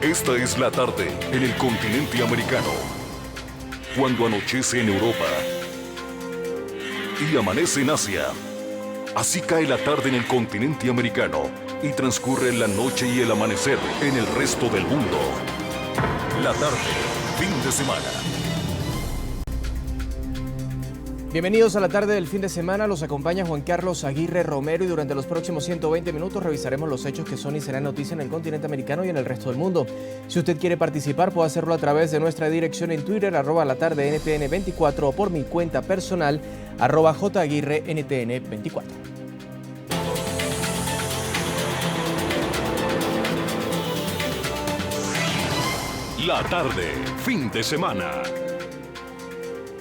Esta es la tarde en el continente americano. Cuando anochece en Europa y amanece en Asia. Así cae la tarde en el continente americano y transcurre la noche y el amanecer en el resto del mundo. La tarde, fin de semana. Bienvenidos a la tarde del fin de semana, los acompaña Juan Carlos Aguirre Romero y durante los próximos 120 minutos revisaremos los hechos que son y serán noticia en el continente americano y en el resto del mundo. Si usted quiere participar puede hacerlo a través de nuestra dirección en Twitter, @latardentn24 o por mi cuenta personal, @jaguirrentn24. La tarde, fin de semana.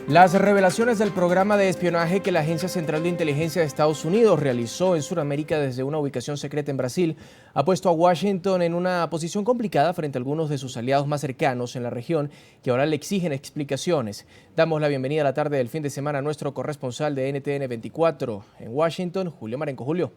Las revelaciones del programa de espionaje que la Agencia Central de Inteligencia de Estados Unidos realizó en Sudamérica desde una ubicación secreta en Brasil ha puesto a Washington en una posición complicada frente a algunos de sus aliados más cercanos en la región que ahora le exigen explicaciones. Damos la bienvenida a la tarde del fin de semana a nuestro corresponsal de NTN 24 en Washington, Julio Marenco. Julio.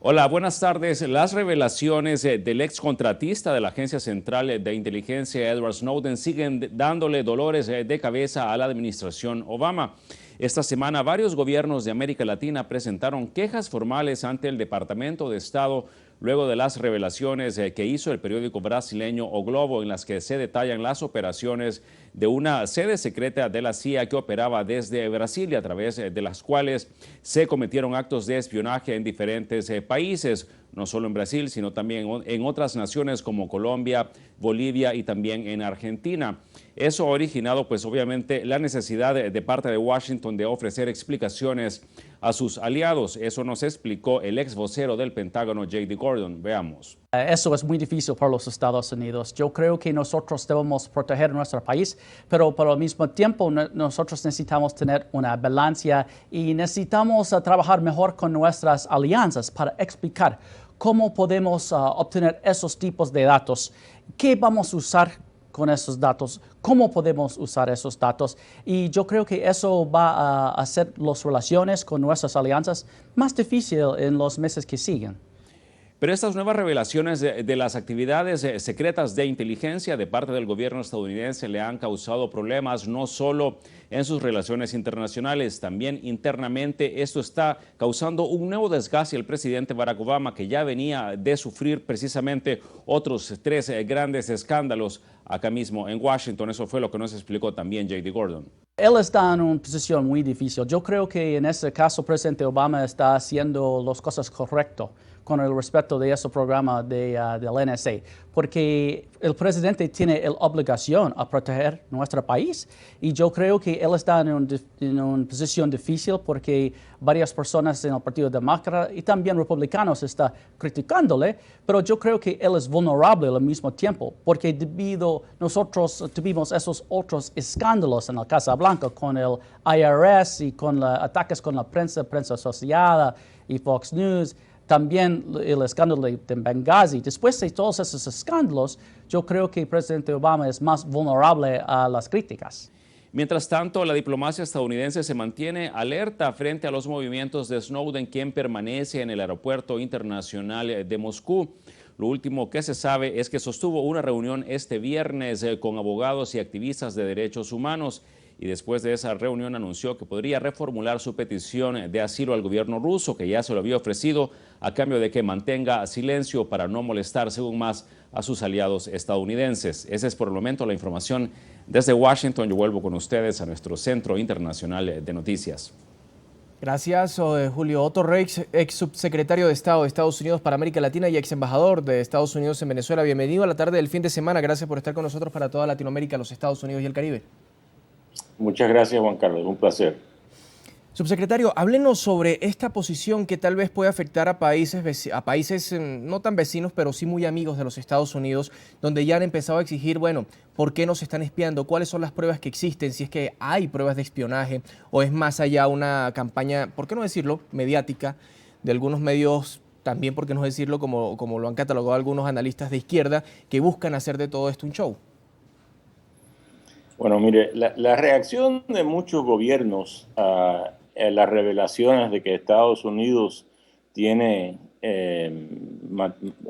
Hola, buenas tardes. Las revelaciones del ex contratista de la Agencia Central de Inteligencia, Edward Snowden, siguen dándole dolores de cabeza a la administración Obama. Esta semana, varios gobiernos de América Latina presentaron quejas formales ante el Departamento de Estado luego de las revelaciones que hizo el periódico brasileño O Globo, en las que se detallan las operaciones de una sede secreta de la CIA que operaba desde Brasil y a través de las cuales se cometieron actos de espionaje en diferentes países, no solo en Brasil, sino también en otras naciones como Colombia, Bolivia y también en Argentina. Eso ha originado, pues obviamente, la necesidad de parte de Washington de ofrecer explicaciones a sus aliados. Eso nos explicó el ex vocero del Pentágono, J.D. Gordon. Veamos. Eso es muy difícil para los Estados Unidos. Yo creo que nosotros debemos proteger nuestro país, pero al mismo tiempo nosotros necesitamos tener una balanza y necesitamos trabajar mejor con nuestras alianzas para explicar cómo podemos obtener esos tipos de datos, qué vamos a usar con esos datos, cómo podemos usar esos datos. Y yo creo que eso va a hacer las relaciones con nuestras alianzas más difíciles en los meses que siguen. Pero estas nuevas revelaciones de las actividades secretas de inteligencia de parte del gobierno estadounidense le han causado problemas no solo en sus relaciones internacionales, también internamente. Esto está causando un nuevo desgaste al presidente Barack Obama, que ya venía de sufrir precisamente otros 3 grandes escándalos acá mismo en Washington. Eso fue lo que nos explicó también J.D. Gordon. Él está en una posición muy difícil. Yo creo que en este caso el presidente Obama está haciendo las cosas correctas con el respeto de ese programa del NSA, porque el presidente tiene la obligación a proteger nuestro país y yo creo que él está en una posición difícil porque varias personas en el Partido Demócrata y también republicanos están criticándole, pero yo creo que él es vulnerable al mismo tiempo porque nosotros tuvimos esos otros escándalos en la Casa Blanca con el IRS y con ataques con la prensa asociada y Fox News. También el escándalo de Benghazi. Después de todos esos escándalos, yo creo que el presidente Obama es más vulnerable a las críticas. Mientras tanto, la diplomacia estadounidense se mantiene alerta frente a los movimientos de Snowden, quien permanece en el aeropuerto internacional de Moscú. Lo último que se sabe es que sostuvo una reunión este viernes con abogados y activistas de derechos humanos y después de esa reunión anunció que podría reformular su petición de asilo al gobierno ruso, que ya se lo había ofrecido a cambio de que mantenga silencio para no molestar según más a sus aliados estadounidenses. Esa es por el momento la información desde Washington. Yo vuelvo con ustedes a nuestro Centro Internacional de Noticias. Gracias, Julio. Otto Rex, ex subsecretario de Estado de Estados Unidos para América Latina y ex embajador de Estados Unidos en Venezuela. Bienvenido a la tarde del fin de semana. Gracias por estar con nosotros para toda Latinoamérica, los Estados Unidos y el Caribe. Muchas gracias, Juan Carlos. Un placer. Subsecretario, háblenos sobre esta posición que tal vez puede afectar a países no tan vecinos, pero sí muy amigos de los Estados Unidos, donde ya han empezado a exigir, bueno, ¿por qué nos están espiando? ¿Cuáles son las pruebas que existen? Si es que hay pruebas de espionaje o es más allá una campaña, ¿por qué no decirlo?, mediática de algunos medios, también, ¿por qué no decirlo?, como lo han catalogado algunos analistas de izquierda, que buscan hacer de todo esto un show. Bueno, mire, la reacción de muchos gobiernos a las revelaciones de que Estados Unidos tiene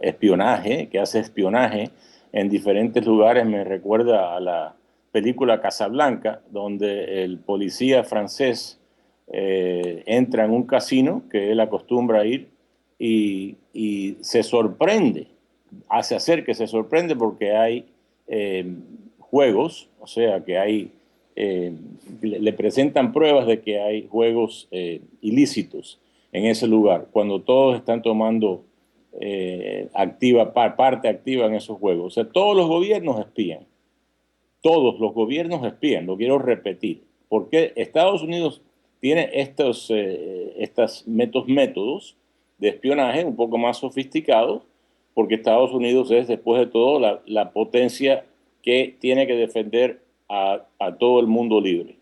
espionaje, que hace espionaje en diferentes lugares. Me recuerda a la película Casablanca, donde el policía francés entra en un casino que él acostumbra a ir y se sorprende, hace hacer que se sorprende porque hay juegos, o sea que hay, le presentan pruebas de que hay juegos ilícitos en ese lugar, cuando todos están tomando parte activa en esos juegos. O sea, todos los gobiernos espían. Todos los gobiernos espían, lo quiero repetir. Porque Estados Unidos tiene estos métodos de espionaje un poco más sofisticados, porque Estados Unidos es, después de todo, la potencia que tiene que defender a todo el mundo libre.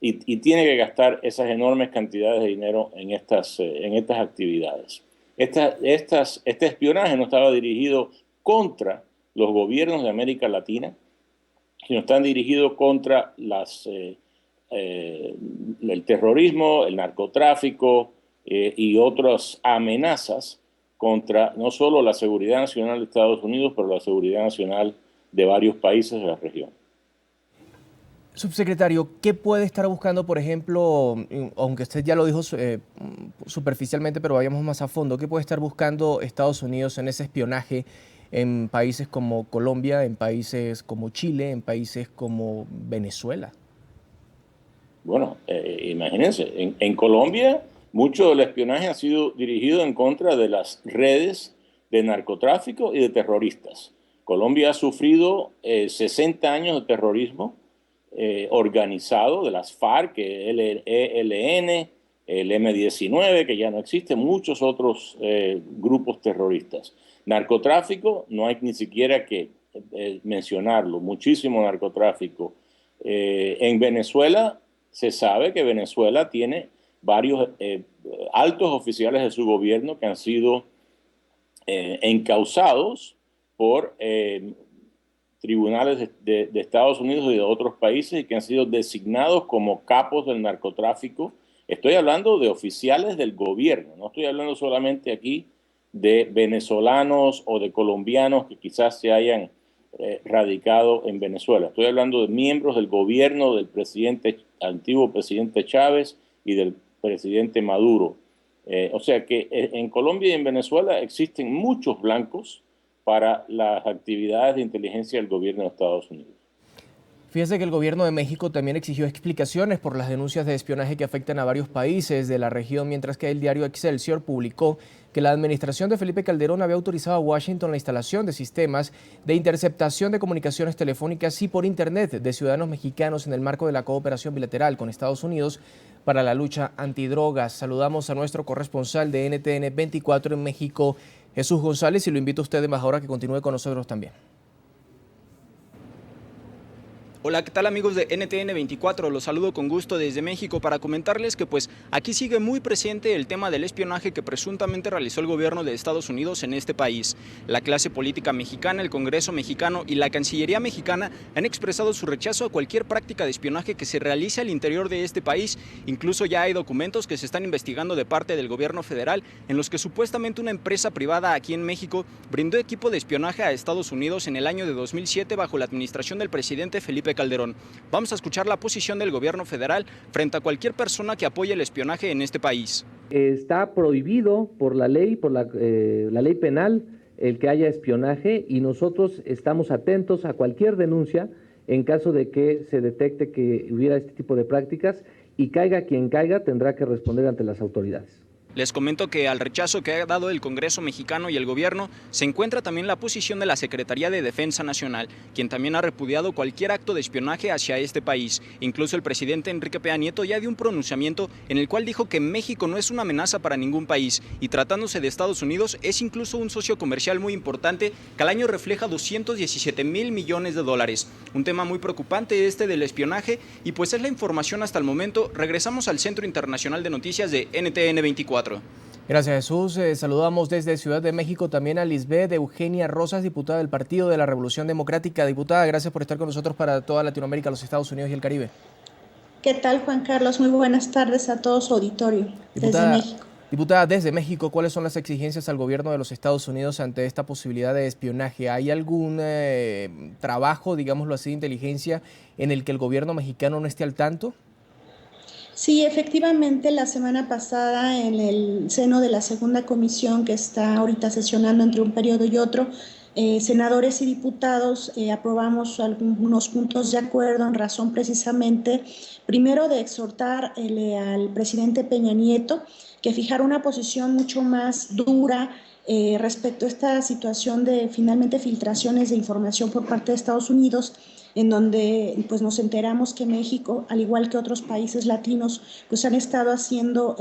Y tiene que gastar esas enormes cantidades de dinero en estas actividades. Este espionaje no estaba dirigido contra los gobiernos de América Latina, sino están dirigidos contra el terrorismo, el narcotráfico y otras amenazas contra no solo la seguridad nacional de Estados Unidos, pero la seguridad nacional de varios países de la región. Subsecretario, ¿qué puede estar buscando, por ejemplo, aunque usted ya lo dijo superficialmente, pero vayamos más a fondo, qué puede estar buscando Estados Unidos en ese espionaje en países como Colombia, en países como Chile, en países como Venezuela? Bueno, imagínense, en Colombia mucho del espionaje ha sido dirigido en contra de las redes de narcotráfico y de terroristas. Colombia ha sufrido 60 años de terrorismo organizado de las FARC, el ELN, el M-19, que ya no existe, muchos otros grupos terroristas. Narcotráfico, no hay ni siquiera que mencionarlo, muchísimo narcotráfico. En Venezuela se sabe que Venezuela tiene varios altos oficiales de su gobierno que han sido encausados por tribunales de Estados Unidos y de otros países y que han sido designados como capos del narcotráfico. Estoy hablando de oficiales del gobierno, no estoy hablando solamente aquí de venezolanos o de colombianos que quizás se hayan radicado en Venezuela. Estoy hablando de miembros del gobierno del antiguo presidente Chávez y del presidente Maduro. O sea que en Colombia y en Venezuela existen muchos blancos para las actividades de inteligencia del gobierno de Estados Unidos. Fíjese que el gobierno de México también exigió explicaciones por las denuncias de espionaje que afectan a varios países de la región, mientras que el diario Excelsior publicó que la administración de Felipe Calderón había autorizado a Washington la instalación de sistemas de interceptación de comunicaciones telefónicas y por Internet de ciudadanos mexicanos en el marco de la cooperación bilateral con Estados Unidos para la lucha antidrogas. Saludamos a nuestro corresponsal de NTN 24 en México, Jesús González, y lo invito a usted, embajador, a que continúe con nosotros también. Hola, ¿qué tal amigos de NTN 24? Los saludo con gusto desde México para comentarles que pues aquí sigue muy presente el tema del espionaje que presuntamente realizó el gobierno de Estados Unidos en este país. La clase política mexicana, el Congreso mexicano y la Cancillería mexicana han expresado su rechazo a cualquier práctica de espionaje que se realice al interior de este país. Incluso ya hay documentos que se están investigando de parte del gobierno federal en los que supuestamente una empresa privada aquí en México brindó equipo de espionaje a Estados Unidos en el año de 2007 bajo la administración del presidente Felipe Calderón. Vamos a escuchar la posición del gobierno federal frente a cualquier persona que apoye el espionaje en este país. Está prohibido por la ley, por la ley penal, el que haya espionaje, y nosotros estamos atentos a cualquier denuncia en caso de que se detecte que hubiera este tipo de prácticas, y caiga quien caiga tendrá que responder ante las autoridades. Les comento que al rechazo que ha dado el Congreso mexicano y el gobierno se encuentra también la posición de la Secretaría de Defensa Nacional, quien también ha repudiado cualquier acto de espionaje hacia este país. Incluso el presidente Enrique Peña Nieto ya dio un pronunciamiento en el cual dijo que México no es una amenaza para ningún país y tratándose de Estados Unidos es incluso un socio comercial muy importante que al año refleja 217,000 millones de dólares. Un tema muy preocupante este del espionaje y pues es la información hasta el momento. Regresamos al Centro Internacional de Noticias de NTN 24. Gracias, Jesús. Saludamos desde Ciudad de México también a Lisbeth Eugenia Rosas, diputada del Partido de la Revolución Democrática. Diputada, gracias por estar con nosotros para toda Latinoamérica, los Estados Unidos y el Caribe. ¿Qué tal, Juan Carlos? Muy buenas tardes a todo su auditorio desde México. Diputada, desde México, ¿cuáles son las exigencias al gobierno de los Estados Unidos ante esta posibilidad de espionaje? ¿Hay algún trabajo, digámoslo así, de inteligencia en el que el gobierno mexicano no esté al tanto? Sí, efectivamente, la semana pasada en el seno de la segunda comisión que está ahorita sesionando entre un periodo y otro, senadores y diputados aprobamos algunos puntos de acuerdo en razón precisamente, primero, de exhortar al presidente Peña Nieto que fijara una posición mucho más dura respecto a esta situación de finalmente filtraciones de información por parte de Estados Unidos, en donde pues nos enteramos que México, al igual que otros países latinos, pues han estado siendo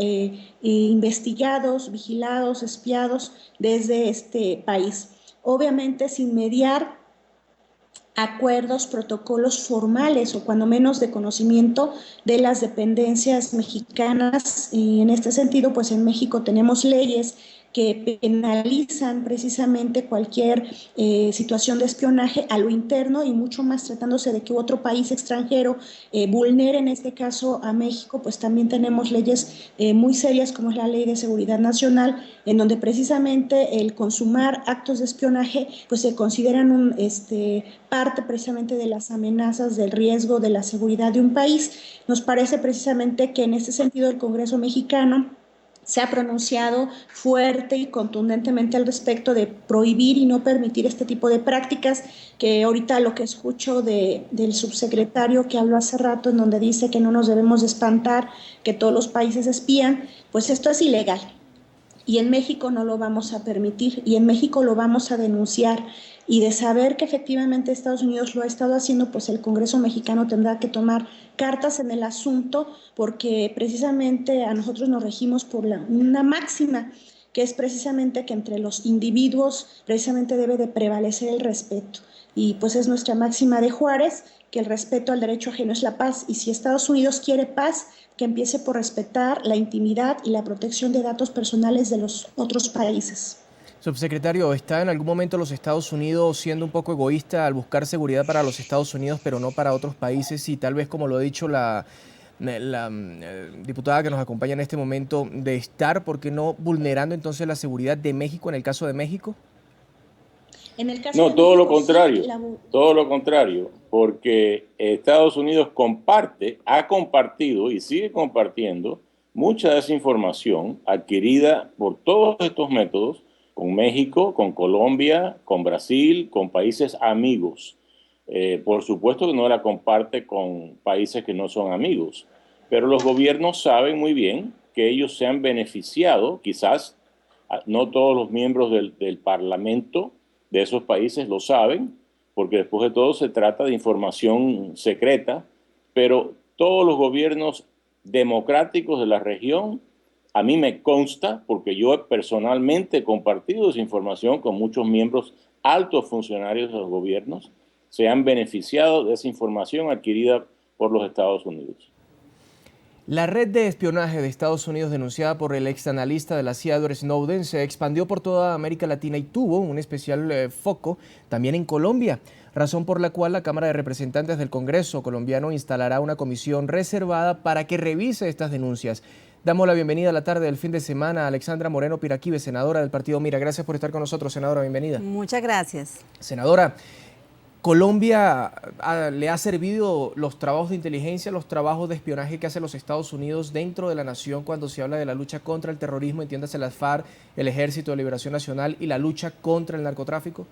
investigados, vigilados, espiados desde este país. Obviamente sin mediar acuerdos, protocolos formales o cuando menos de conocimiento de las dependencias mexicanas. Y en este sentido, pues en México tenemos leyes que penalizan precisamente cualquier situación de espionaje a lo interno y mucho más tratándose de que otro país extranjero vulnere, en este caso a México, pues también tenemos leyes muy serias como es la Ley de Seguridad Nacional, en donde precisamente el consumar actos de espionaje pues se consideran parte precisamente de las amenazas del riesgo de la seguridad de un país. Nos parece precisamente que en este sentido el Congreso mexicano se ha pronunciado fuerte y contundentemente al respecto de prohibir y no permitir este tipo de prácticas, que ahorita lo que escucho del subsecretario que habló hace rato, en donde dice que no nos debemos de espantar, que todos los países espían, pues esto es ilegal. Y en México no lo vamos a permitir y en México lo vamos a denunciar. Y de saber que efectivamente Estados Unidos lo ha estado haciendo, pues el Congreso mexicano tendrá que tomar cartas en el asunto, porque precisamente a nosotros nos regimos por una máxima, que es precisamente que entre los individuos precisamente debe de prevalecer el respeto. Y pues es nuestra máxima de Juárez, que el respeto al derecho ajeno es la paz. Y si Estados Unidos quiere paz, que empiece por respetar la intimidad y la protección de datos personales de los otros países. Subsecretario, ¿está en algún momento los Estados Unidos siendo un poco egoísta al buscar seguridad para los Estados Unidos, pero no para otros países? Y tal vez, como lo ha dicho la diputada que nos acompaña en este momento, de estar, ¿por qué no?, vulnerando entonces la seguridad de México en el caso de México. En el caso no, de todo México, lo contrario, sí, todo lo contrario, porque Estados Unidos ha compartido y sigue compartiendo mucha de esa información adquirida por todos estos métodos con México, con Colombia, con Brasil, con países amigos. Por supuesto que no la comparte con países que no son amigos, pero los gobiernos saben muy bien que ellos se han beneficiado, quizás no todos los miembros del Parlamento de esos países lo saben, porque después de todo se trata de información secreta, pero todos los gobiernos democráticos de la región, a mí me consta, porque yo personalmente he compartido esa información con muchos miembros, altos funcionarios de los gobiernos, se han beneficiado de esa información adquirida por los Estados Unidos. La red de espionaje de Estados Unidos denunciada por el ex analista de la CIA Edward Snowden se expandió por toda América Latina y tuvo un especial foco también en Colombia, razón por la cual la Cámara de Representantes del Congreso colombiano instalará una comisión reservada para que revise estas denuncias. Damos la bienvenida a la tarde del fin de semana a Alexandra Moreno Piraquive, senadora del partido Mira. Gracias por estar con nosotros, senadora, bienvenida. Muchas gracias. Senadora, ¿Colombia le ha servido los trabajos de inteligencia, los trabajos de espionaje que hacen los Estados Unidos dentro de la nación cuando se habla de la lucha contra el terrorismo, entiéndase las FARC, el Ejército de Liberación Nacional y la lucha contra el narcotráfico?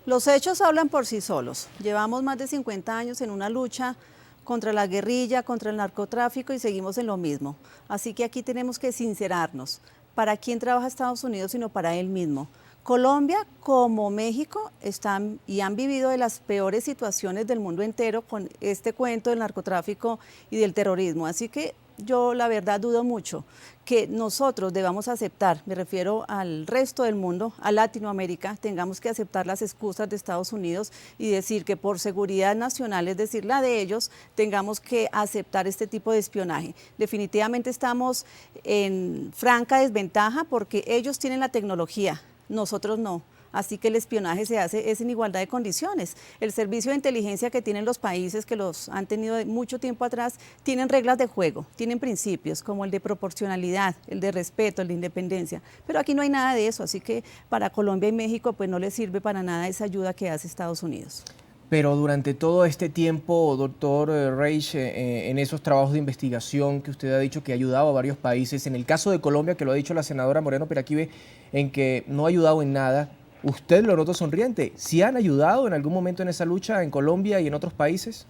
Los hechos hablan por sí solos. Llevamos más de 50 años en una lucha contra la guerrilla, contra el narcotráfico y seguimos en lo mismo. Así que aquí tenemos que sincerarnos. ¿Para quién trabaja Estados Unidos sino para él mismo? Colombia, como México, están y han vivido de las peores situaciones del mundo entero con este cuento del narcotráfico y del terrorismo. Así que yo la verdad dudo mucho que nosotros debamos aceptar, me refiero al resto del mundo, a Latinoamérica, tengamos que aceptar las excusas de Estados Unidos y decir que por seguridad nacional, es decir, la de ellos, tengamos que aceptar este tipo de espionaje. Definitivamente estamos en franca desventaja porque ellos tienen la tecnología. Nosotros no. Así que el espionaje se hace es en igualdad de condiciones. El servicio de inteligencia que tienen los países que los han tenido de mucho tiempo atrás tienen reglas de juego, tienen principios como el de proporcionalidad, el de respeto, el de independencia. Pero aquí no hay nada de eso, así que para Colombia y México pues no les sirve para nada esa ayuda que hace Estados Unidos. Pero durante todo este tiempo, doctor Reich, en esos trabajos de investigación que usted ha dicho que ha ayudado a varios países, en el caso de Colombia, que lo ha dicho la senadora Moreno Peraquive, en que no ha ayudado en nada, usted lo notó sonriente. ¿Sí han ayudado en algún momento en esa lucha en Colombia y en otros países?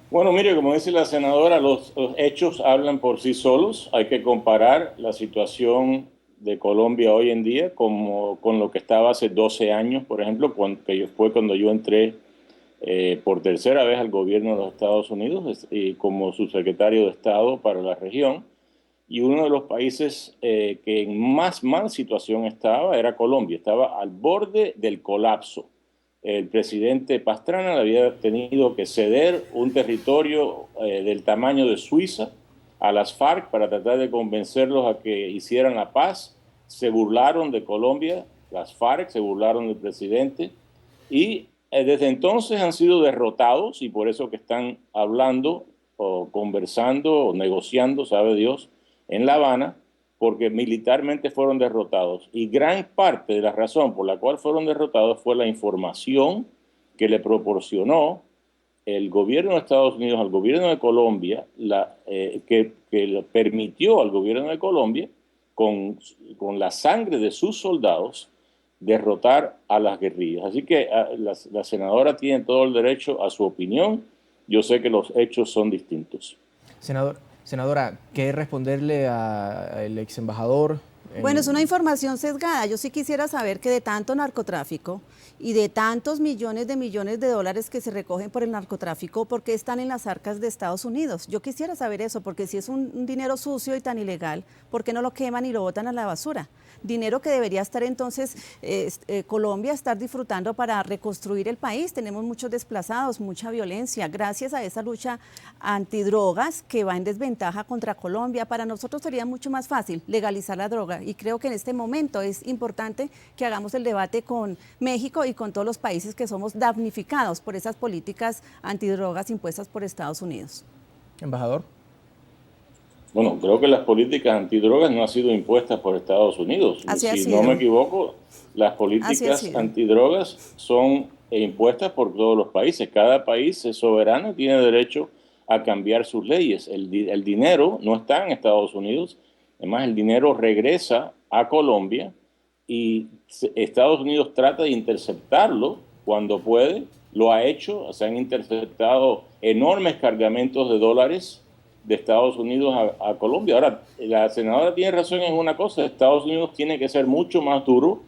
Bueno, mire, como dice la senadora, los hechos hablan por sí solos. Hay que comparar la situación de Colombia hoy en día con lo que estaba hace 12 años, por ejemplo, que fue cuando yo entré por tercera vez al gobierno de los Estados Unidos y como subsecretario de Estado para la región. Y uno de los países que en más mal situación estaba era Colombia. Estaba al borde del colapso. El presidente Pastrana había tenido que ceder un territorio del tamaño de Suiza a las FARC para tratar de convencerlos a que hicieran la paz. Se burlaron de Colombia, las FARC se burlaron del presidente y desde entonces han sido derrotados y por eso que están hablando o conversando o negociando, sabe Dios, en La Habana, porque militarmente fueron derrotados. Y gran parte de la razón por la cual fueron derrotados fue la información que le proporcionó el gobierno de Estados Unidos al gobierno de Colombia, que le permitió al gobierno de Colombia, con la sangre de sus soldados, derrotar a las guerrillas. Así que la senadora tiene todo el derecho a su opinión. Yo sé que los hechos son distintos. Senadora, ¿qué responderle al ex embajador? Bueno, es una información sesgada. Yo sí quisiera saber que de tanto narcotráfico y de tantos millones de dólares que se recogen por el narcotráfico, ¿por qué están en las arcas de Estados Unidos? Yo quisiera saber eso, porque si es un dinero sucio y tan ilegal, ¿por qué no lo queman y lo botan a la basura? Dinero que debería estar entonces Colombia estar disfrutando para reconstruir el país. Tenemos muchos desplazados, mucha violencia. Gracias a esa lucha antidrogas que va en desventaja contra Colombia, para nosotros sería mucho más fácil legalizar la droga. Y creo que en este momento es importante que hagamos el debate con México y con todos los países que somos damnificados por esas políticas antidrogas impuestas por Estados Unidos. Embajador. Bueno, creo que las políticas antidrogas no han sido impuestas por Estados Unidos. Si no me equivoco, las políticas antidrogas son impuestas por todos los países. Cada país es soberano y tiene derecho a cambiar sus leyes. El dinero no está en Estados Unidos. Además, el dinero regresa a Colombia y Estados Unidos trata de interceptarlo cuando puede. Lo ha hecho. Se han interceptado enormes cargamentos de dólares de Estados Unidos a Colombia. Ahora, la senadora tiene razón en una cosa: Estados Unidos tiene que ser mucho más duro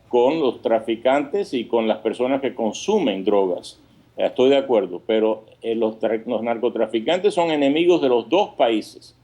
con los traficantes y con las personas que consumen drogas. Estoy de acuerdo, pero los narcotraficantes son enemigos de los dos países.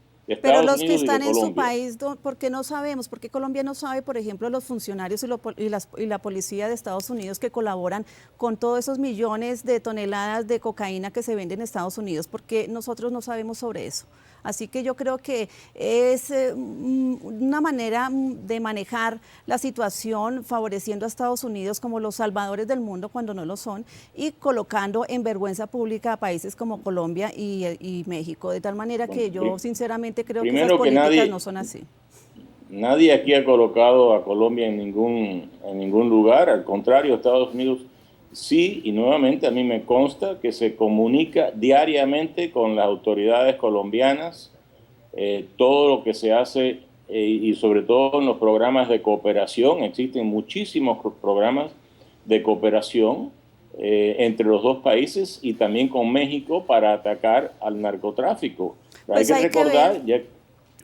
Pero los que están en su país, ¿por qué no sabemos? ¿Por qué Colombia no sabe, por ejemplo, los funcionarios y la policía de Estados Unidos que colaboran con todos esos millones de toneladas de cocaína que se venden en Estados Unidos? ¿Por qué nosotros no sabemos sobre eso? Así que yo creo que es una manera de manejar la situación favoreciendo a Estados Unidos como los salvadores del mundo cuando no lo son y colocando en vergüenza pública a países como Colombia y México. De tal manera que yo sinceramente creo que esas políticas no son así. Nadie aquí ha colocado a Colombia en ningún lugar. Al contrario, Estados Unidos sí, y nuevamente a mí me consta que se comunica diariamente con las autoridades colombianas, todo lo que se hace y sobre todo en los programas de cooperación. Existen muchísimos programas de cooperación entre los dos países y también con México para atacar al narcotráfico. Pues hay que recordar...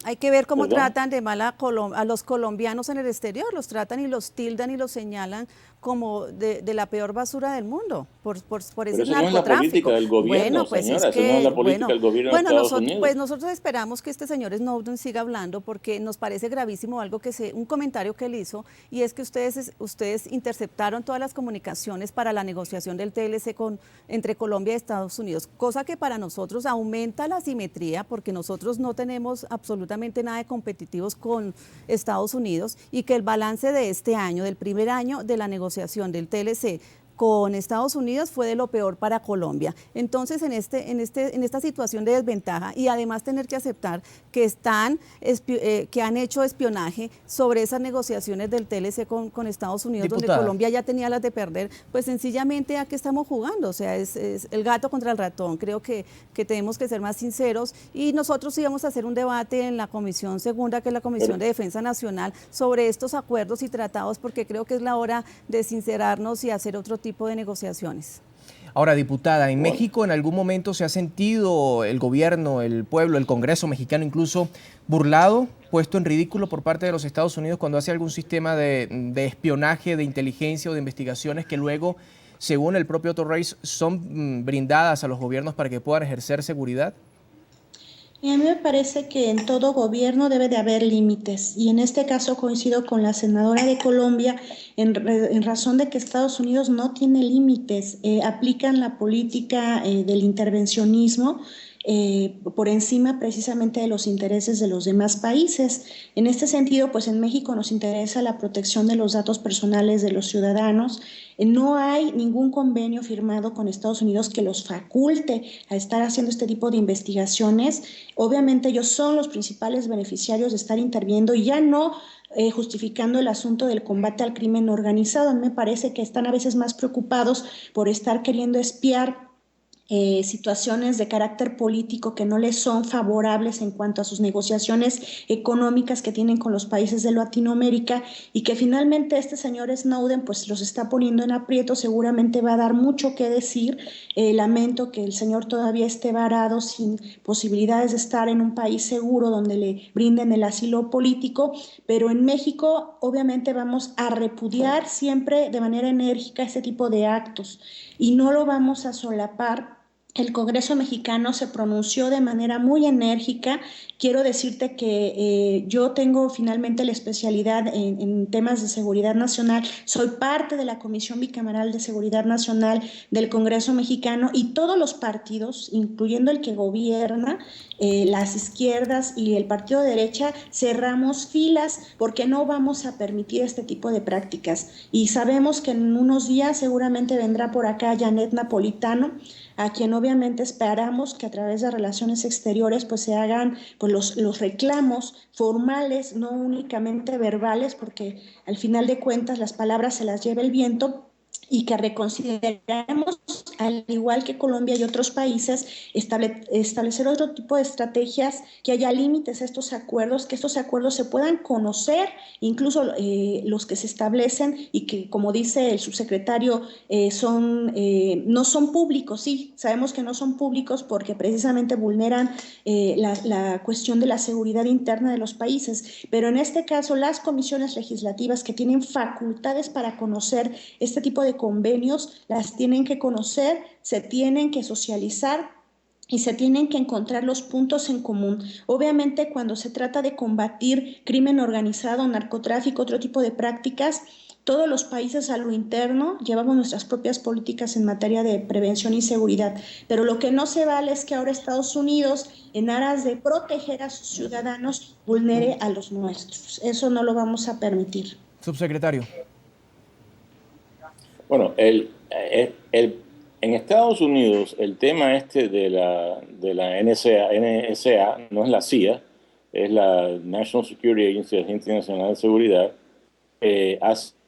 Hay que ver cómo tratan de mal a los colombianos en el exterior, los tratan y los tildan y los señalan como de la peor basura del mundo por ese narcotráfico. No es la política del gobierno, bueno, pues señora, es que, no es la política del gobierno de Estados Unidos. Pues nosotros esperamos que este señor Snowden siga hablando porque nos parece gravísimo un comentario que él hizo, y es que ustedes interceptaron todas las comunicaciones para la negociación del TLC entre Colombia y Estados Unidos, cosa que para nosotros aumenta la asimetría porque nosotros no tenemos absolutamente absolutamente nada de competitivos con Estados Unidos y que el balance de este año, del primer año de la negociación del TLC con Estados Unidos, fue de lo peor para Colombia. Entonces, en esta situación de desventaja y además tener que aceptar que que han hecho espionaje sobre esas negociaciones del TLC con Estados Unidos, Diputada, donde Colombia ya tenía las de perder, pues sencillamente ¿a qué estamos jugando? O sea, es el gato contra el ratón. Creo que tenemos que ser más sinceros y nosotros íbamos a hacer un debate en la Comisión Segunda, que es la Comisión de Defensa Nacional, sobre estos acuerdos y tratados, porque creo que es la hora de sincerarnos y hacer otro tipo de negociaciones. Ahora, diputada, ¿en México en algún momento se ha sentido el gobierno, el pueblo, el Congreso mexicano incluso burlado, puesto en ridículo por parte de los Estados Unidos cuando hace algún sistema de espionaje, de inteligencia o de investigaciones que luego, según el propio Torres, son brindadas a los gobiernos para que puedan ejercer seguridad? Y a mí me parece que en todo gobierno debe de haber límites y en este caso coincido con la senadora de Colombia en razón de que Estados Unidos no tiene límites, aplican la política del intervencionismo por encima precisamente de los intereses de los demás países. En este sentido, pues en México nos interesa la protección de los datos personales de los ciudadanos. No hay ningún convenio firmado con Estados Unidos que los faculte a estar haciendo este tipo de investigaciones. Obviamente ellos son los principales beneficiarios de estar interviniendo y ya no justificando el asunto del combate al crimen organizado. A mí me parece que están a veces más preocupados por estar queriendo espiar situaciones de carácter político que no les son favorables en cuanto a sus negociaciones económicas que tienen con los países de Latinoamérica y que finalmente este señor Snowden pues los está poniendo en aprieto, seguramente va a dar mucho que decir. Lamento que el señor todavía esté varado sin posibilidades de estar en un país seguro donde le brinden el asilo político, pero en México obviamente vamos a repudiar siempre de manera enérgica este tipo de actos y no lo vamos a solapar. El Congreso mexicano se pronunció de manera muy enérgica. Quiero decirte que yo tengo finalmente la especialidad en temas de seguridad nacional. Soy parte de la Comisión Bicameral de Seguridad Nacional del Congreso mexicano y todos los partidos, incluyendo el que gobierna, las izquierdas y el partido de derecha, cerramos filas porque no vamos a permitir este tipo de prácticas. Y sabemos que en unos días seguramente vendrá por acá Janet Napolitano, a quien obviamente esperamos que a través de Relaciones Exteriores pues se hagan pues, los reclamos formales, no únicamente verbales, porque al final de cuentas las palabras se las lleva el viento, y que reconsideremos, al igual que Colombia y otros países, establecer otro tipo de estrategias, que haya límites a estos acuerdos, que estos acuerdos se puedan conocer, incluso los que se establecen y que, como dice el subsecretario, no son públicos. Sí, sabemos que no son públicos porque precisamente vulneran la cuestión de la seguridad interna de los países, pero en este caso las comisiones legislativas que tienen facultades para conocer este tipo de convenios, las tienen que conocer, se tienen que socializar y se tienen que encontrar los puntos en común. Obviamente, cuando se trata de combatir crimen organizado, narcotráfico, otro tipo de prácticas, todos los países a lo interno llevamos nuestras propias políticas en materia de prevención y seguridad, pero lo que no se vale es que ahora Estados Unidos, en aras de proteger a sus ciudadanos, vulnere a los nuestros. Eso no lo vamos a permitir. Subsecretario. Bueno, en Estados Unidos el tema este de la NSA no es la CIA, es la National Security Agency, la Agencia Nacional de Seguridad, ha sido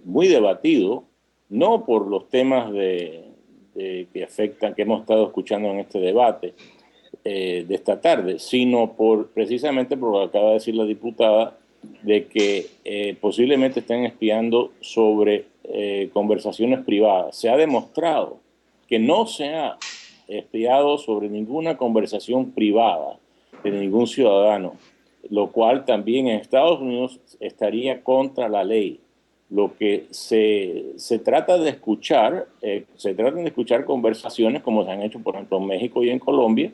muy debatido, no por los temas que afectan, que hemos estado escuchando en este debate de esta tarde, sino precisamente por lo que acaba de decir la diputada, de que posiblemente estén espiando sobre conversaciones privadas. Se ha demostrado que no se ha espiado sobre ninguna conversación privada de ningún ciudadano, lo cual también en Estados Unidos estaría contra la ley. Lo que se trata de escuchar, conversaciones como se han hecho, por ejemplo, en México y en Colombia,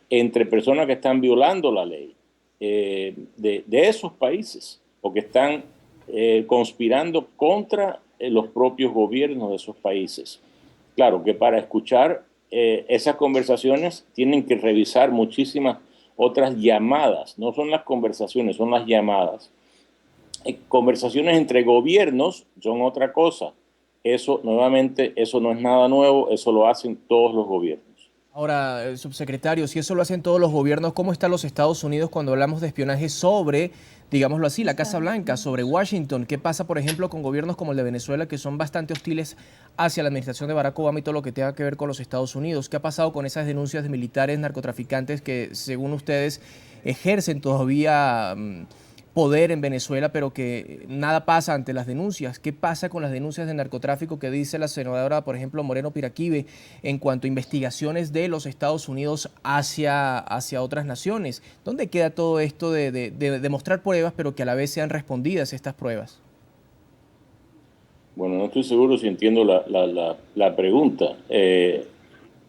entre personas que están violando la ley de esos países o que están conspirando contra los propios gobiernos de esos países. Claro que para escuchar esas conversaciones tienen que revisar muchísimas otras llamadas, no son las conversaciones, son las llamadas. Conversaciones entre gobiernos son otra cosa. Eso, nuevamente, eso no es nada nuevo, eso lo hacen todos los gobiernos. Ahora, subsecretario, si eso lo hacen todos los gobiernos, ¿cómo están los Estados Unidos cuando hablamos de espionaje sobre, digámoslo así, la Casa Blanca, sobre Washington? ¿Qué pasa, por ejemplo, con gobiernos como el de Venezuela, que son bastante hostiles hacia la administración de Barack Obama y todo lo que tenga que ver con los Estados Unidos? ¿Qué ha pasado con esas denuncias de militares narcotraficantes que, según ustedes, ejercen todavía poder en Venezuela, pero que nada pasa ante las denuncias? ¿Qué pasa con las denuncias de narcotráfico que dice la senadora, por ejemplo, Moreno Piraquive, en cuanto a investigaciones de los Estados Unidos hacia otras naciones? ¿Dónde queda todo esto de demostrar pruebas, pero que a la vez sean respondidas estas pruebas? Bueno, no estoy seguro si entiendo la pregunta.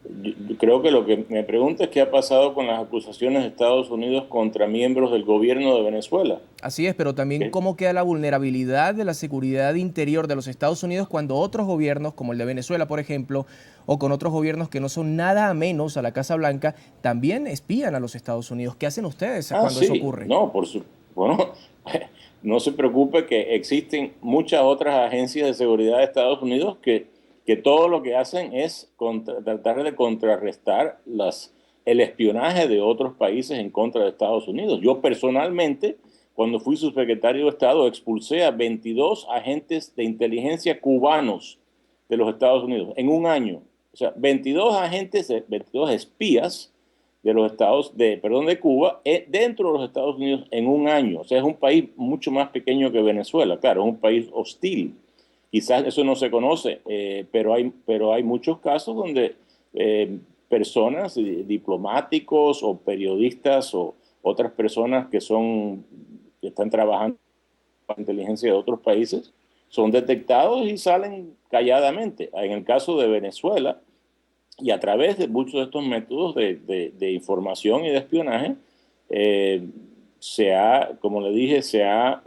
Yo creo que lo que me pregunta es qué ha pasado con las acusaciones de Estados Unidos contra miembros del gobierno de Venezuela. Así es, pero también cómo queda la vulnerabilidad de la seguridad interior de los Estados Unidos cuando otros gobiernos, como el de Venezuela, por ejemplo, o con otros gobiernos que no son nada menos a la Casa Blanca, también espían a los Estados Unidos. ¿Qué hacen ustedes cuando eso ocurre? No, bueno, no se preocupe que existen muchas otras agencias de seguridad de Estados Unidos que todo lo que hacen es tratar de contrarrestar el espionaje de otros países en contra de Estados Unidos. Yo personalmente, cuando fui subsecretario de Estado, expulsé a 22 agentes de inteligencia cubanos de los Estados Unidos en un año. O sea, 22 espías de Cuba dentro de los Estados Unidos en un año. O sea, es un país mucho más pequeño que Venezuela. Claro, es un país hostil. Quizás eso no se conoce, pero hay muchos casos donde personas, diplomáticos o periodistas o otras personas que están trabajando para la inteligencia de otros países son detectados y salen calladamente. En el caso de Venezuela, y a través de muchos de estos métodos de información y de espionaje, como le dije, se ha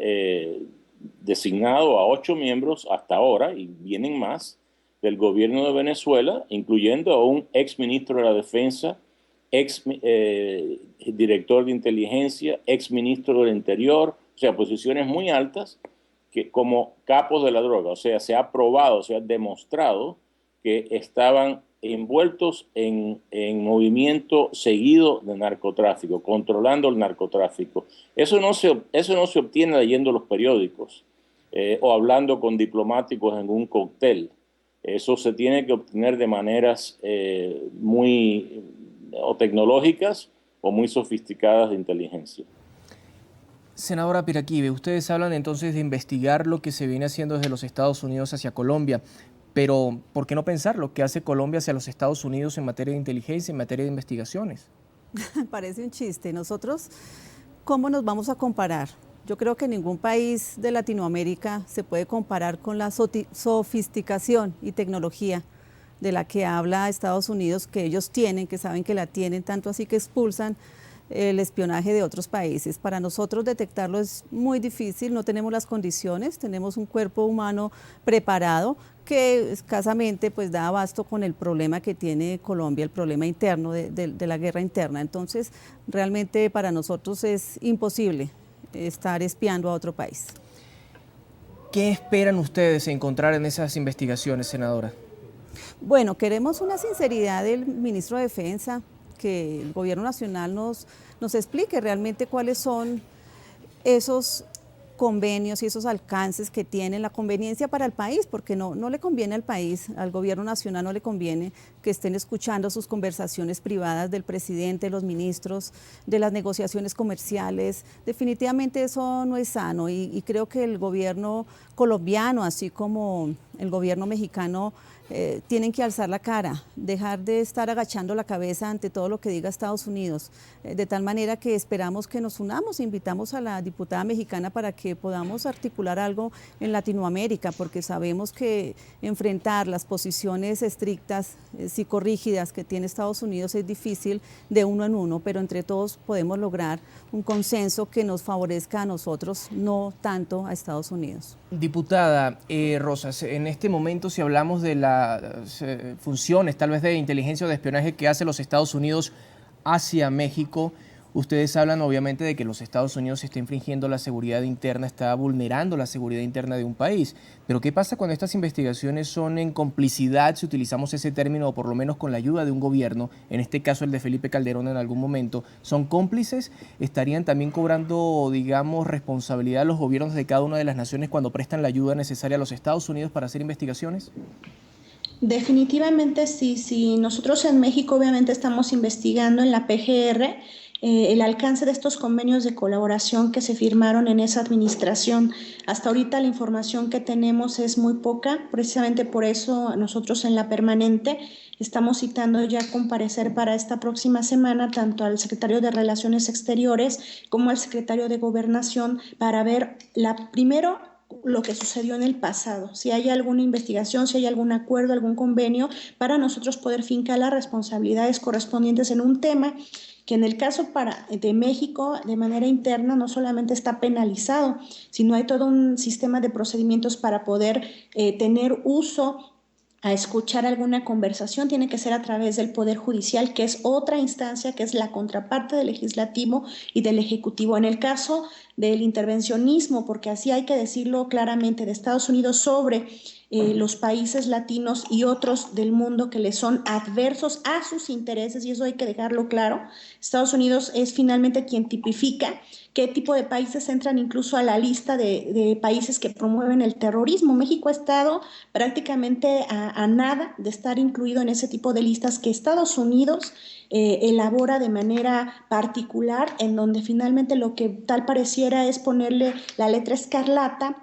designado a 8 miembros hasta ahora, y vienen más, del gobierno de Venezuela, incluyendo a un ex ministro de la Defensa, ex director de inteligencia, ex ministro del Interior, o sea, posiciones muy altas que como capos de la droga. O sea, se ha probado, se ha demostrado que estaban envueltos en movimiento seguido de narcotráfico, controlando el narcotráfico. Eso no se obtiene leyendo los periódicos o hablando con diplomáticos en un cóctel. Eso se tiene que obtener de maneras muy tecnológicas o muy sofisticadas de inteligencia. Senadora Piraquive, ustedes hablan entonces de investigar lo que se viene haciendo desde los Estados Unidos hacia Colombia. Pero, ¿por qué no pensar lo que hace Colombia hacia los Estados Unidos en materia de inteligencia, en materia de investigaciones? Parece un chiste. Nosotros, ¿cómo nos vamos a comparar? Yo creo que ningún país de Latinoamérica se puede comparar con la sofisticación y tecnología de la que habla Estados Unidos, que ellos tienen, que saben que la tienen, tanto así que expulsan el espionaje de otros países. Para nosotros detectarlo es muy difícil, no tenemos las condiciones, tenemos un cuerpo humano preparado que escasamente pues da abasto con el problema que tiene Colombia, el problema interno de la guerra interna. Entonces, realmente para nosotros es imposible estar espiando a otro país. ¿Qué esperan ustedes encontrar en esas investigaciones, senadora? Bueno, queremos una sinceridad del ministro de Defensa, que el gobierno nacional nos explique realmente cuáles son esos convenios y esos alcances que tienen, la conveniencia para el país, porque no le conviene al país, al gobierno nacional no le conviene que estén escuchando sus conversaciones privadas del presidente, los ministros, de las negociaciones comerciales. Definitivamente eso no es sano y creo que el gobierno colombiano, así como el gobierno mexicano, tienen que alzar la cara, dejar de estar agachando la cabeza ante todo lo que diga Estados Unidos, de tal manera que esperamos que nos unamos, invitamos a la diputada mexicana para que podamos articular algo en Latinoamérica, porque sabemos que enfrentar las posiciones estrictas, psicorrígidas que tiene Estados Unidos es difícil de uno en uno, pero entre todos podemos lograr un consenso que nos favorezca a nosotros, no tanto a Estados Unidos. Diputada Rosas, en este momento si hablamos de las funciones tal vez de inteligencia o de espionaje que hace los Estados Unidos hacia México, Ustedes hablan obviamente de que los Estados Unidos está infringiendo la seguridad interna, está vulnerando la seguridad interna de un país. Pero ¿qué pasa cuando estas investigaciones son en complicidad, si utilizamos ese término, o por lo menos con la ayuda de un gobierno, en este caso el de Felipe Calderón en algún momento? ¿Son cómplices? ¿Estarían también cobrando, digamos, responsabilidad a los gobiernos de cada una de las naciones cuando prestan la ayuda necesaria a los Estados Unidos para hacer investigaciones? Definitivamente sí, sí. Nosotros en México obviamente estamos investigando en la PGR el alcance de estos convenios de colaboración que se firmaron en esa administración. Hasta ahorita la información que tenemos es muy poca, precisamente por eso nosotros en la permanente estamos citando ya comparecer para esta próxima semana tanto al secretario de Relaciones Exteriores como al secretario de Gobernación para ver primero lo que sucedió en el pasado, si hay alguna investigación, si hay algún acuerdo, algún convenio, para nosotros poder fincar las responsabilidades correspondientes en un tema que en el caso de México, de manera interna, no solamente está penalizado, sino hay todo un sistema de procedimientos para poder tener uso a escuchar alguna conversación, tiene que ser a través del Poder Judicial, que es otra instancia, que es la contraparte del Legislativo y del Ejecutivo. En el caso del intervencionismo, porque así hay que decirlo claramente, de Estados Unidos sobre los países latinos y otros del mundo que les son adversos a sus intereses, y eso hay que dejarlo claro. Estados Unidos es finalmente quien tipifica qué tipo de países entran incluso a la lista de países que promueven el terrorismo. México ha estado prácticamente a nada de estar incluido en ese tipo de listas que Estados Unidos elabora de manera particular, en donde finalmente lo que tal pareciera es ponerle la letra escarlata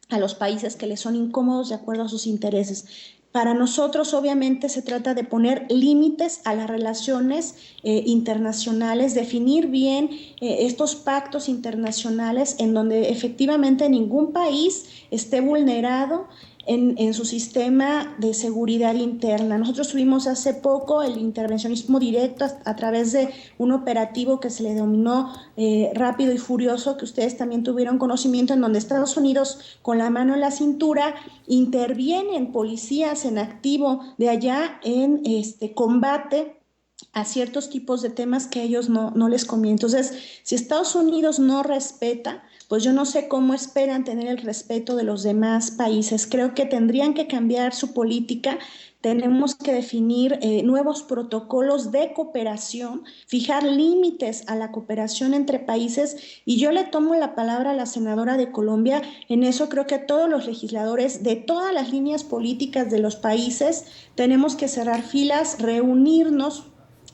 a los países que les son incómodos de acuerdo a sus intereses. Para nosotros, obviamente, se trata de poner límites a las relaciones internacionales, definir bien estos pactos internacionales en donde efectivamente ningún país esté vulnerado en su sistema de seguridad interna. Nosotros tuvimos hace poco el intervencionismo directo a través de un operativo que se le denominó Rápido y Furioso, que ustedes también tuvieron conocimiento, en donde Estados Unidos, con la mano en la cintura, intervienen policías en activo de allá en combate a ciertos tipos de temas que a ellos no les conviene. Entonces, si Estados Unidos no respeta, pues yo no sé cómo esperan tener el respeto de los demás países. Creo que tendrían que cambiar su política. Tenemos que definir nuevos protocolos de cooperación, fijar límites a la cooperación entre países, y yo le tomo la palabra a la senadora de Colombia. En eso creo que todos los legisladores de todas las líneas políticas de los países tenemos que cerrar filas, reunirnos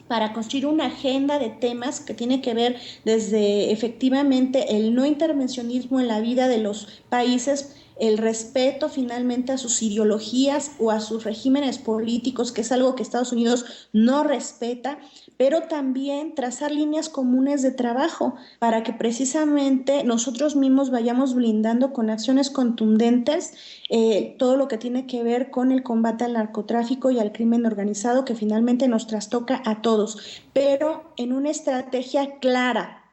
para construir una agenda de temas que tiene que ver desde efectivamente el no intervencionismo en la vida de los países, el respeto finalmente a sus ideologías o a sus regímenes políticos, que es algo que Estados Unidos no respeta, pero también trazar líneas comunes de trabajo para que precisamente nosotros mismos vayamos blindando con acciones contundentes todo lo que tiene que ver con el combate al narcotráfico y al crimen organizado, que finalmente nos trastoca a todos, pero en una estrategia clara,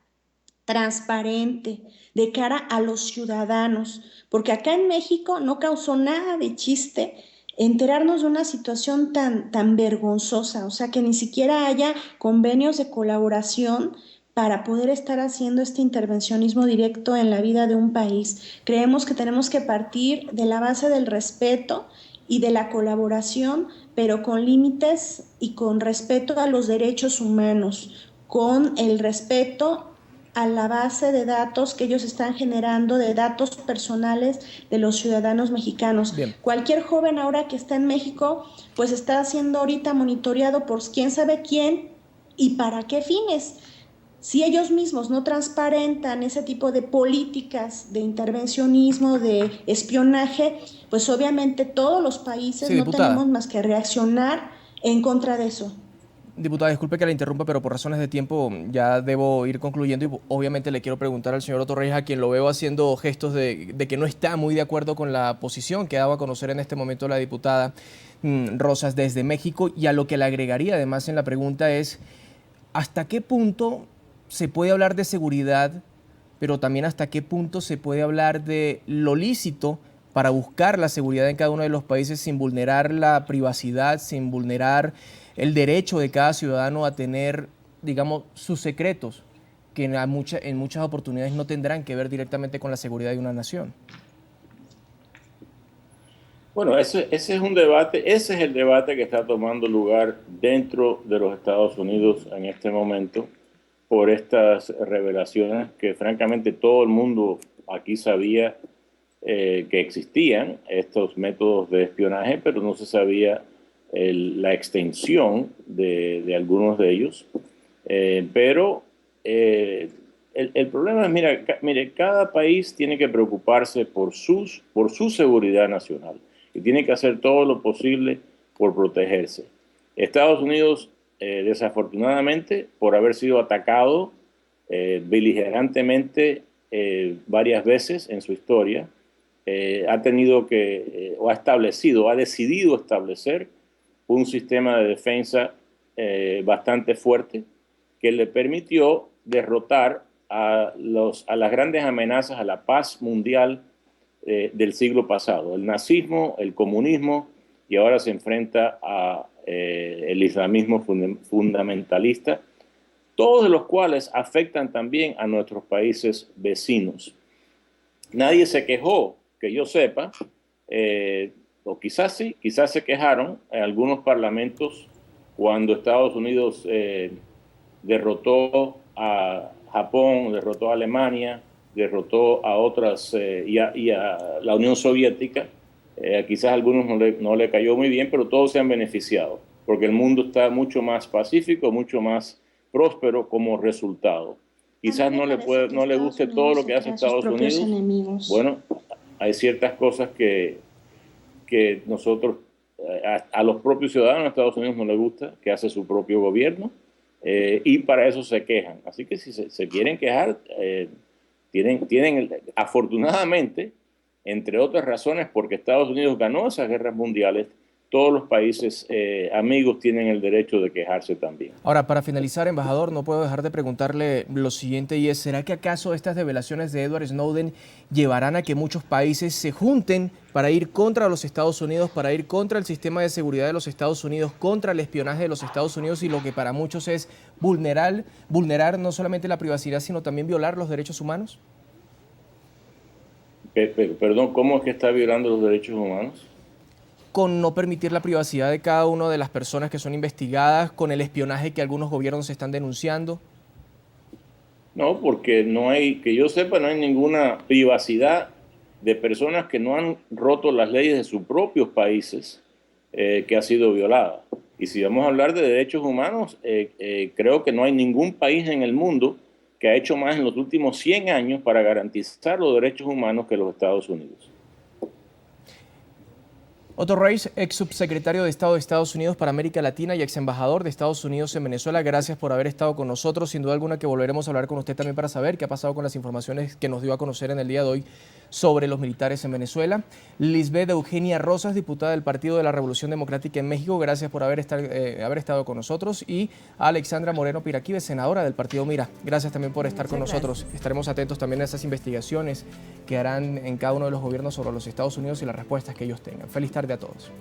transparente, de cara a los ciudadanos, porque acá en México no causó nada de chiste enterarnos de una situación tan vergonzosa, o sea, que ni siquiera haya convenios de colaboración para poder estar haciendo este intervencionismo directo en la vida de un país. Creemos que tenemos que partir de la base del respeto y de la colaboración, pero con límites y con respeto a los derechos humanos, con el respeto a la base de datos que ellos están generando, de datos personales de los ciudadanos mexicanos. Bien. Cualquier joven ahora que está en México, pues está siendo ahorita monitoreado por quién sabe quién y para qué fines. Si ellos mismos no transparentan ese tipo de políticas de intervencionismo, de espionaje, pues obviamente todos los países no tenemos más que reaccionar en contra de eso. Diputada, disculpe que la interrumpa, pero por razones de tiempo ya debo ir concluyendo, y obviamente le quiero preguntar al señor Otto Reyes, a quien lo veo haciendo gestos de que no está muy de acuerdo con la posición que daba a conocer en este momento la diputada Rosas desde México, y a lo que le agregaría además en la pregunta es, ¿hasta qué punto se puede hablar de seguridad, pero también hasta qué punto se puede hablar de lo lícito para buscar la seguridad en cada uno de los países sin vulnerar la privacidad, sin vulnerar el derecho de cada ciudadano a tener, digamos, sus secretos que en muchas oportunidades no tendrán que ver directamente con la seguridad de una nación. Bueno, ese es un debate, ese es el debate que está tomando lugar dentro de los Estados Unidos en este momento por estas revelaciones que francamente todo el mundo aquí sabía que existían estos métodos de espionaje, pero no se sabía la extensión de algunos de ellos. Pero el problema es, mire, cada país tiene que preocuparse por su seguridad nacional y tiene que hacer todo lo posible por protegerse. Estados Unidos, desafortunadamente, por haber sido atacado beligerantemente varias veces en su historia, ha tenido que, o ha decidido establecer un sistema de defensa bastante fuerte que le permitió derrotar a las grandes amenazas a la paz mundial del siglo pasado, el nazismo, el comunismo, y ahora se enfrenta a el islamismo fundamentalista, todos de los cuales afectan también a nuestros países vecinos. Nadie se quejó, que yo sepa, o quizás sí, quizás se quejaron en algunos parlamentos cuando Estados Unidos derrotó a Japón, derrotó a Alemania, derrotó a otras y a la Unión Soviética. Quizás a algunos no le cayó muy bien, pero todos se han beneficiado, porque el mundo está mucho más pacífico, mucho más próspero como resultado. Quizás no le guste todo lo que hace Estados Unidos. Bueno, hay ciertas cosas que nosotros, a los propios ciudadanos de Estados Unidos no les gusta, que hace su propio gobierno, y para eso se quejan. Así que si se quieren quejar, tienen afortunadamente, entre otras razones, porque Estados Unidos ganó esas guerras mundiales, todos los países amigos tienen el derecho de quejarse también. Ahora, para finalizar, embajador, no puedo dejar de preguntarle lo siguiente, y es, ¿será que acaso estas revelaciones de Edward Snowden llevarán a que muchos países se junten para ir contra los Estados Unidos, para ir contra el sistema de seguridad de los Estados Unidos, contra el espionaje de los Estados Unidos y lo que para muchos es vulnerar no solamente la privacidad, sino también violar los derechos humanos? Perdón, ¿cómo es que está violando los derechos humanos? Con no permitir la privacidad de cada una de las personas que son investigadas, con el espionaje que algunos gobiernos están denunciando. No, porque no hay, que yo sepa, no hay ninguna privacidad de personas que no han roto las leyes de sus propios países que ha sido violada. Y si vamos a hablar de derechos humanos, creo que no hay ningún país en el mundo que ha hecho más en los últimos 100 años para garantizar los derechos humanos que los Estados Unidos. Otto Reis, ex subsecretario de Estado de Estados Unidos para América Latina y ex embajador de Estados Unidos en Venezuela, gracias por haber estado con nosotros. Sin duda alguna que volveremos a hablar con usted también para saber qué ha pasado con las informaciones que nos dio a conocer en el día de hoy sobre los militares en Venezuela. Lisbeth Eugenia Rosas, diputada del Partido de la Revolución Democrática en México, gracias por haber estado con nosotros. Y a Alexandra Moreno Piraquive, senadora del Partido Mira, gracias también por estar con nosotros. Estaremos atentos también a esas investigaciones que harán en cada uno de los gobiernos sobre los Estados Unidos y las respuestas que ellos tengan. Feliz tarde a todos.